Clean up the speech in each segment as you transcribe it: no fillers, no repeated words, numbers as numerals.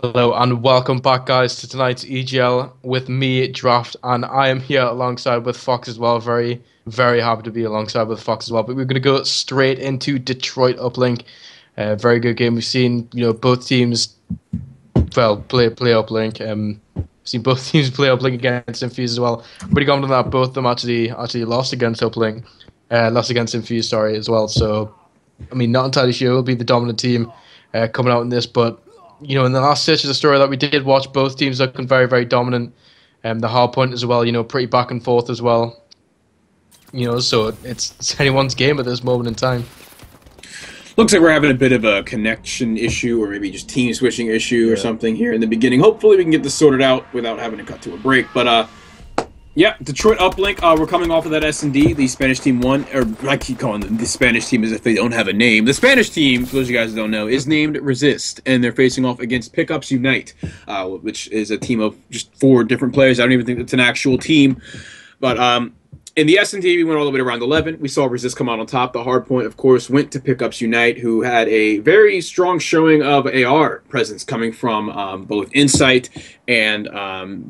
Hello and welcome back, guys, to tonight's EGL with me, Draft, and I am here alongside with Fox as well. Very, very happy to be alongside with Fox as well. But we're going to go straight into Detroit Uplink. Very good game. We've seen, both teams, play Uplink. We've seen both teams play Uplink against Infuse as well. Pretty confident that both of them actually lost against Uplink, lost against Infuse, sorry, as well. So, I mean, not entirely sure who will be the dominant team coming out in this, but in the last stitch of the story that we did watch, both teams looking very, very dominant. The hard point as well, pretty back and forth as well. So it's anyone's game at this moment in time. Looks like we're having a bit of a connection issue, or maybe just team switching issue or something here in the beginning. Hopefully we can get this sorted out without having to cut to a break. But yeah, Detroit Uplink, we're coming off of that S&D. The Spanish team won, or I keep calling them the Spanish team as if they don't have a name. The Spanish team, for those of you guys who don't know, is named Resist, and they're facing off against Pickups Unite, which is a team of just 4 different players. I don't even think it's an actual team. But in the S&D, we went all the way to round 11. We saw Resist come out on top. The hard point, of course, went to Pickups Unite, who had a very strong showing of AR presence coming from both Insight and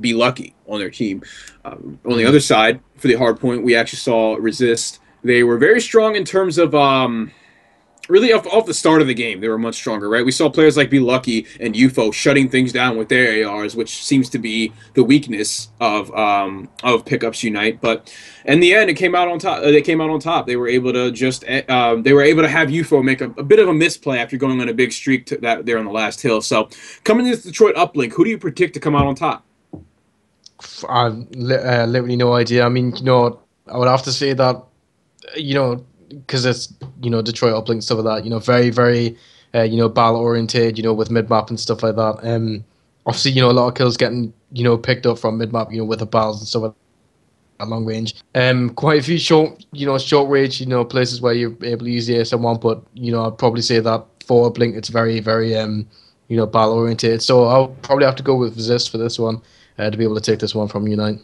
Be Lucky on their team. On the other side, for the hard point, we actually saw Resist. They were very strong in terms of really off the start of the game. They were much stronger, right? We saw players like Be Lucky and UFO shutting things down with their ARs, which seems to be the weakness of Pickups Unite. But in the end, it came out on top. They came out on top. They were able to just they were able to have UFO make a bit of a misplay after going on a big streak that there on the last hill. So coming to this Detroit Uplink, who do you predict to come out on top? I've literally no idea. I mean, I would have to say that, because it's, Detroit Uplink, stuff like that, very, very, battle oriented, with mid-map and stuff like that. Obviously, a lot of kills getting, picked up from mid-map, with the battles and stuff like that, long range. Quite a few short range, places where you're able to use the ASM1, but, I'd probably say that for Uplink, it's very, very, battle oriented. So I'll probably have to go with Resist for this one. To be able to take this one from Unite.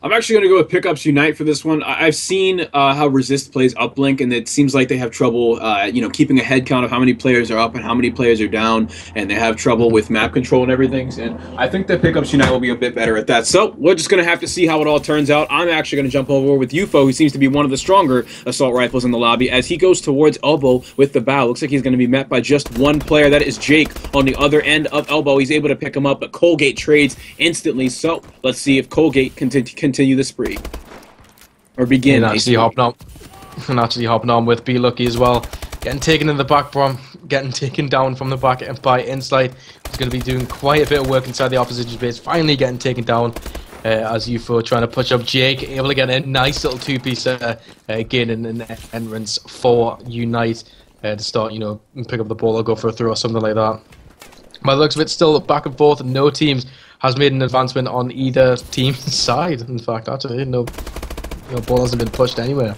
I'm actually going to go with Pickups Unite for this one. I've seen how Resist plays Uplink, and it seems like they have trouble, keeping a head count of how many players are up and how many players are down, and they have trouble with map control and everything. And I think that Pickups Unite will be a bit better at that. So we're just going to have to see how it all turns out. I'm actually going to jump over with UFO, who seems to be one of the stronger assault rifles in the lobby, as he goes towards Elbow with the bow. Looks like he's going to be met by just one player. That is Jake on the other end of Elbow. He's able to pick him up, but Colgate trades instantly. So let's see if Colgate can continue the spree. Or begin. And actually hopping on with Be Lucky as well. Getting taken in the back getting taken down from the back by Insight. He's going to be doing quite a bit of work inside the opposition base. Finally getting taken down as UFO trying to push up Jake. Able to get a nice little 2-piece gain in an entrance for Unite to start, pick up the ball or go for a throw or something like that. By the looks of it, still back and forth, and no teams has made an advancement on either team's side. In fact, actually, no ball hasn't been pushed anywhere.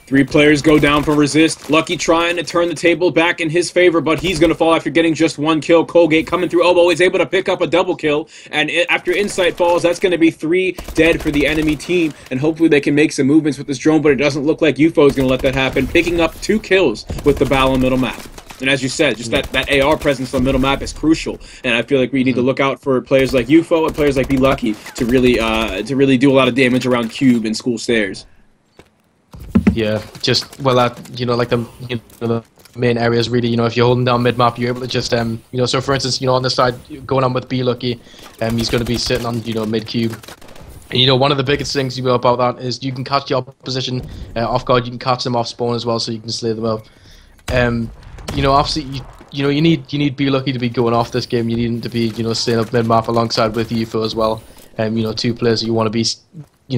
3 players go down for Resist. Lucky trying to turn the table back in his favor, but he's going to fall after getting just 1 kill. Colgate coming through Elbow is able to pick up a double kill, and after Insight falls, that's going to be 3 dead for the enemy team, and hopefully they can make some movements with this drone, but it doesn't look like UFO is going to let that happen, picking up 2 kills with the Battle middle map. And as you said, just that AR presence on middle map is crucial, and I feel like we need to look out for players like UFO and players like Be Lucky to really do a lot of damage around Cube and school stairs. Yeah, just like the main areas really. If you're holding down mid map, you're able to just So for instance, on this side, going on with Be Lucky, he's going to be sitting on mid cube. And one of the biggest things about that is you can catch the opposition off guard. You can catch them off spawn as well, so you can slay them up. Obviously, you need Be Lucky to be going off this game. You need him to be, staying up mid map alongside with UFO as well. 2 players that you want to be,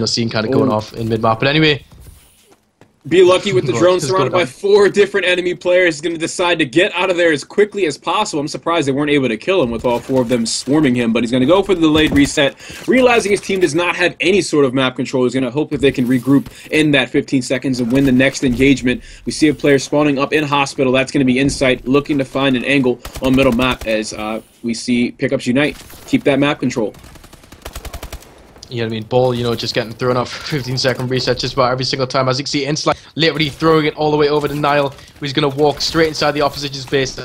seeing kind of going off in mid map. But anyway, Be Lucky with the drone surrounded by 4 different enemy players is going to decide to get out of there as quickly as possible. I'm surprised they weren't able to kill him with all 4 of them swarming him, but he's going to go for the delayed reset. Realizing his team does not have any sort of map control, he's going to hope that they can regroup in that 15 seconds and win the next engagement. We see a player spawning up in Hospital. That's going to be Insight, looking to find an angle on middle map as we see Pickups Unite. Keep that map control. Ball, just getting thrown off 15-second reset just about every single time. As you can see, Insight literally throwing it all the way over to Nile, who's going to walk straight inside the opposition's base.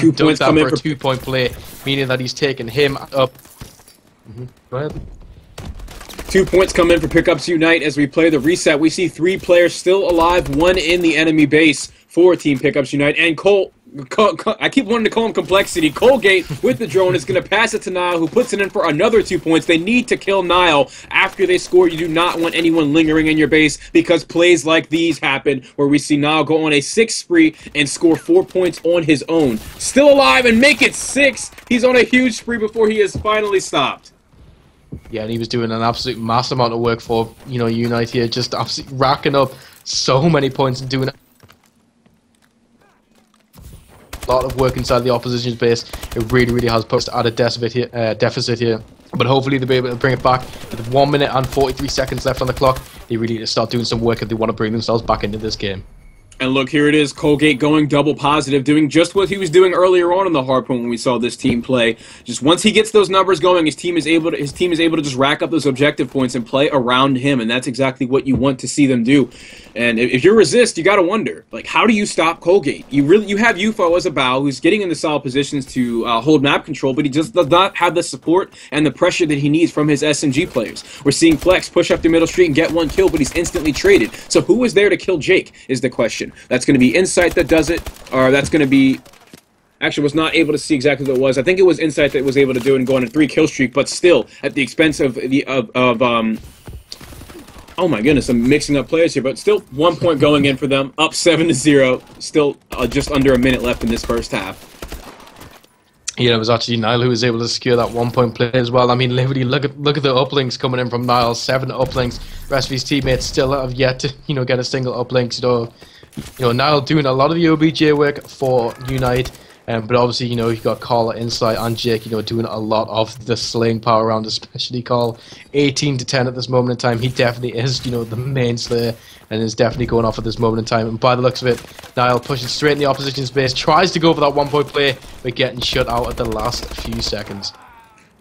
2 points that come in for a for 2-point play, meaning that he's taken him up. Go ahead. 2 points come in for Pickups Unite as we play the reset. We see 3 players still alive, 1 in the enemy base for Team Pickups Unite. And I keep wanting to call him Complexity. Colgate with the drone is going to pass it to Nile, who puts it in for another 2 points. They need to kill Nile after they score. You do not want anyone lingering in your base because plays like these happen where we see Nile go on a 6 spree and score 4 points on his own. Still alive and make it 6. He's on a huge spree before he is finally stopped. Yeah, and he was doing an absolute mass amount of work for, Unite here, just absolutely racking up so many points and doing a lot of work inside the opposition's base. It really, really has put us at a deficit here. But hopefully they'll be able to bring it back. With 1 minute and 43 seconds left on the clock, they really need to start doing some work if they want to bring themselves back into this game. And look, here it is, Colgate going double positive, doing just what he was doing earlier on in the hard point when we saw this team play. Just once he gets those numbers going, his team is able to just rack up those objective points and play around him, and that's exactly what you want to see them do. And if you're Resist, you got to wonder, like, how do you stop Colgate? You have UFO as a bow who's getting into solid positions to hold map control, but he just does not have the support and the pressure that he needs from his SMG players. We're seeing Flex push up the middle street and get 1 kill, but he's instantly traded. So who is there to kill Jake is the question. That's going to be Insight that does it, or that's going to be... Actually, was not able to see exactly what it was. I think it was Insight that was able to do it and go on a 3 kill streak, but still at the expense of oh my goodness, I'm mixing up players here, but still 1 point going in for them, up 7-0. Still just under a minute left in this first half. Yeah, it was actually Nile who was able to secure that 1-point play as well. I mean, literally, look at the uplinks coming in from Nile. 7 uplinks. The rest of his teammates still have yet to get a single uplink. So Nile doing a lot of the OBJ work for Unite. But obviously, you got Carl, Insight, and Jake, doing a lot of the slaying power around, especially Carl. 18-10 at this moment in time. He definitely is, the main slayer, and is definitely going off at this moment in time. And by the looks of it, Nile pushing straight in the opposition's base, tries to go for that 1-point play, but getting shut out at the last few seconds.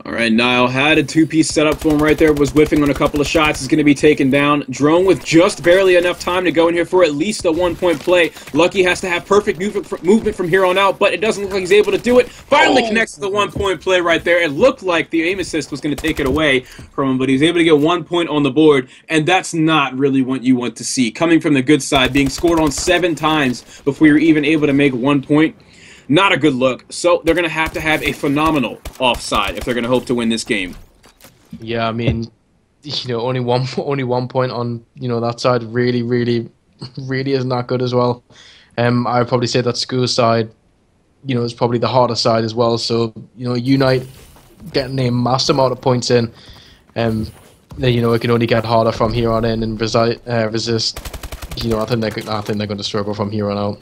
All right, Nile had a 2-piece setup for him right there, was whiffing on a couple of shots, is going to be taken down. Drone with just barely enough time to go in here for at least a 1-point play. Lucky has to have perfect movement from here on out, but it doesn't look like he's able to do it. Finally connects to the 1-point play right there. It looked like the aim assist was going to take it away from him, but he's able to get 1 point on the board, and that's not really what you want to see. Coming from the good side, being scored on 7 times before you're even able to make 1 point. Not a good look, so they're going to have a phenomenal offside if they're going to hope to win this game. Yeah, I mean, only one point on that side really isn't that good as well. I would probably say that School's side, is probably the harder side as well. So Unite getting a mass amount of points in, it can only get harder from here on in, and Resist, I think they're going to struggle from here on out.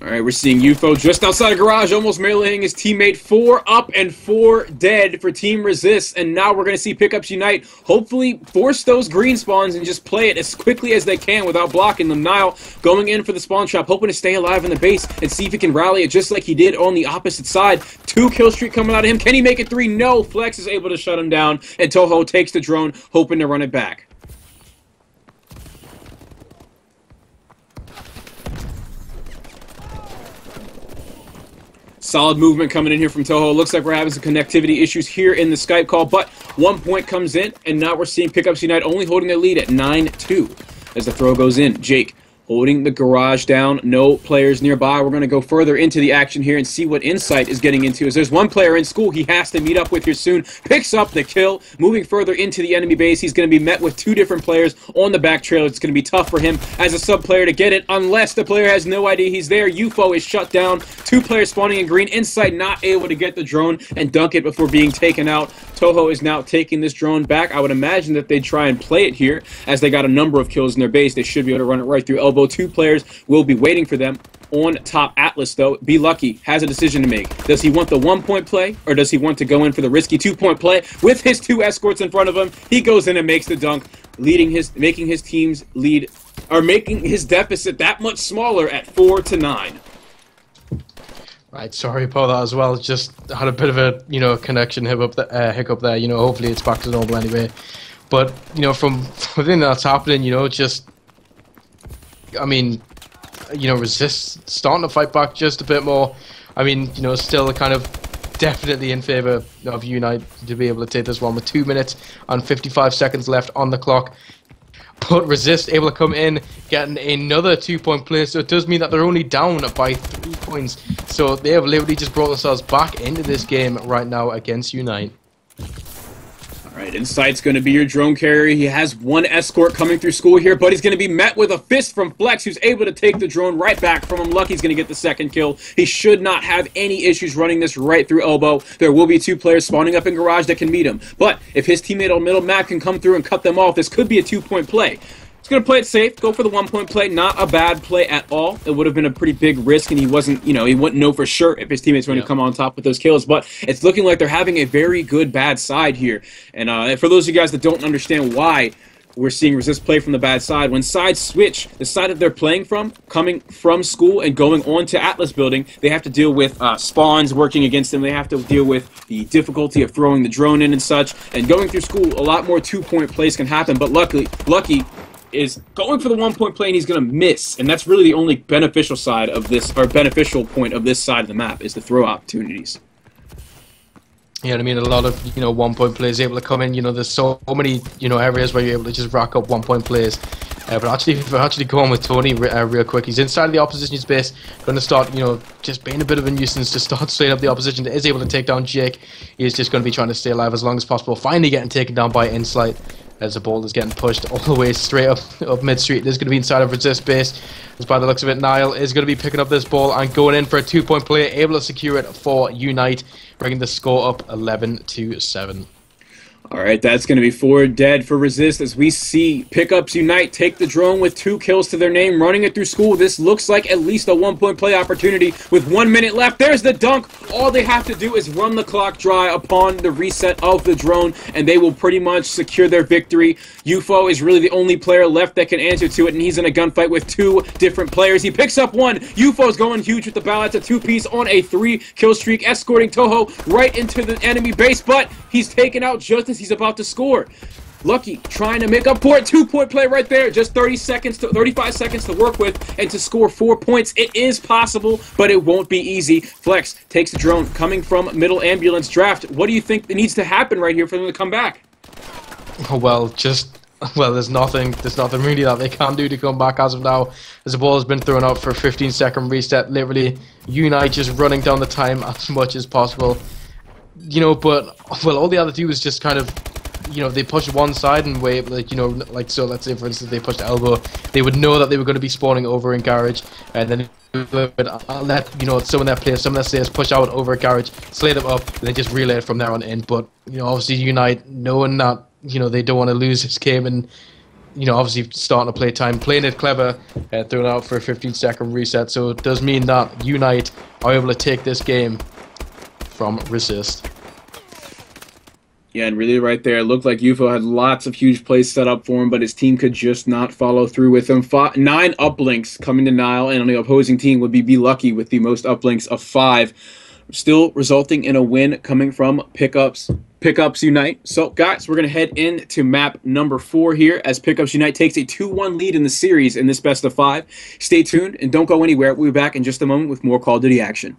Alright, we're seeing UFO just outside of garage, almost meleeing his teammate. 4 up and 4 dead for Team Resist, and now we're going to see Pickups Unite hopefully force those green spawns and just play it as quickly as they can without blocking them. Nile going in for the spawn trap, hoping to stay alive in the base and see if he can rally it just like he did on the opposite side. 2 kill streak coming out of him. Can he make it 3? No. Flex is able to shut him down, and Toho takes the drone, hoping to run it back. Solid movement coming in here from Toho. Looks like we're having some connectivity issues here in the Skype call, but 1 point comes in, and now we're seeing Pickups Unite only holding their lead at 9-2 as the throw goes in. Jake holding the garage down. No players nearby. We're going to go further into the action here and see what Insight is getting into. As there's 1 player in school he has to meet up with here soon. Picks up the kill. Moving further into the enemy base. He's going to be met with 2 different players on the back trail. It's going to be tough for him as a sub player to get it unless the player has no idea he's there. UFO is shut down. 2 players spawning in green. Insight not able to get the drone and dunk it before being taken out. Toho is now taking this drone back. I would imagine that they'd try and play it here as they got a number of kills in their base. They should be able to run it right through elbow. 2 players will be waiting for them on top. Atlas, though, Be Lucky, has a decision to make. Does he want the 1 point play, or does he want to go in for the risky 2 point play? With his 2 escorts in front of him, he goes in and makes the dunk, making his team's lead, or making his deficit that much smaller at 4-9. Right, sorry about that as well. Just had a bit of a connection hiccup there. Hopefully it's back to normal anyway. But from within that's happening, I mean, Resist starting to fight back just a bit more. I mean, still kind of definitely in favor of Unite to be able to take this one with 2 minutes and 55 seconds left on the clock. But Resist able to come in, getting another 2-point play, so it does mean that they're only down by 3 points. So they have literally just brought themselves back into this game right now against Unite. Alright, Insight's going to be your drone carrier. He has one escort coming through school here, but he's going to be met with a fist from Flex, who's able to take the drone right back from him. Lucky's going to get the second kill. He should not have any issues running this right through elbow. There will be 2 players spawning up in garage that can meet him. But if his teammate on middle map can come through and cut them off, this could be a 2-point play. He's going to play it safe, go for the 1-point play. Not a bad play at all. It would have been a pretty big risk, and he wasn't, he wouldn't know for sure if his teammates were going to come on top with those kills. But it's looking like they're having a very good bad side here. And for those of you guys that don't understand why we're seeing Resist play from the bad side, when sides switch, the side that they're playing from, coming from school and going on to Atlas building, they have to deal with spawns working against them. They have to deal with the difficulty of throwing the drone in and such. And going through school, a lot more 2-point plays can happen. But Lucky is going for the 1-point play, and he's going to miss. And that's really the only beneficial side of this, or beneficial point of this side of the map, is the throw opportunities. Yeah, I mean, a lot of 1-point plays able to come in. There's so many areas where you're able to just rack up 1-point plays. But actually, if I actually go on with Tony real quick, he's inside the opposition's base, going to start just being a bit of a nuisance to start straight up the opposition that is able to take down Jake. He is just going to be trying to stay alive as long as possible. Finally getting taken down by Insight as the ball is getting pushed all the way straight up mid street. It is going to be inside of Resist base. As by the looks of it, Niall is going to be picking up this ball and going in for a 2-point play, able to secure it for Unite, bringing the score up 11-7. Alright, that's going to be 4 dead for Resist as we see Pickups Unite take the drone with 2 kills to their name, running it through school. This looks like at least a 1-point play opportunity with 1 minute left. There's the dunk. All they have to do is run the clock dry upon the reset of the drone, and they will pretty much secure their victory. UFO is really the only player left that can answer to it, and he's in a gunfight with 2 different players. He picks up 1. UFO's going huge with the ball. That's a 2-piece on a 3-kill streak, escorting Toho right into the enemy base, but he's taken out just as he's about to score. Lucky trying to make up for it. 2-point play right there. Just 35 seconds to work with and to score 4 points. It is possible, but it won't be easy. Flex takes the drone coming from middle ambulance draft. What do you think needs to happen right here for them to come back? Well, there's nothing really that they can do to come back as of now, as the ball has been thrown out for a 15-second reset. Literally, Unite just running down the time as much as possible. But all they had to do was just kind of, they pushed one side and wait, so let's say for instance they pushed elbow, they would know that they were going to be spawning over in garage, and then let some of their players, some of their slayers push out over garage, slay them up, and then just relay it from there on in. But obviously Unite, knowing that they don't want to lose this game, and obviously starting to play time, playing it clever, throwing out for a 15-second reset. So it does mean that Unite are able to take this game from Resist. Yeah, and really right there, it looked like UFO had lots of huge plays set up for him, but his team could just not follow through with him. 9 uplinks coming to Nile, and on the opposing team would be Lucky with the most uplinks of 5. Still resulting in a win coming from Pickups Unite. So, guys, we're going to head into map number 4 here as Pickups Unite takes a 2-1 lead in the series in this best of 5. Stay tuned and don't go anywhere. We'll be back in just a moment with more Call of Duty action.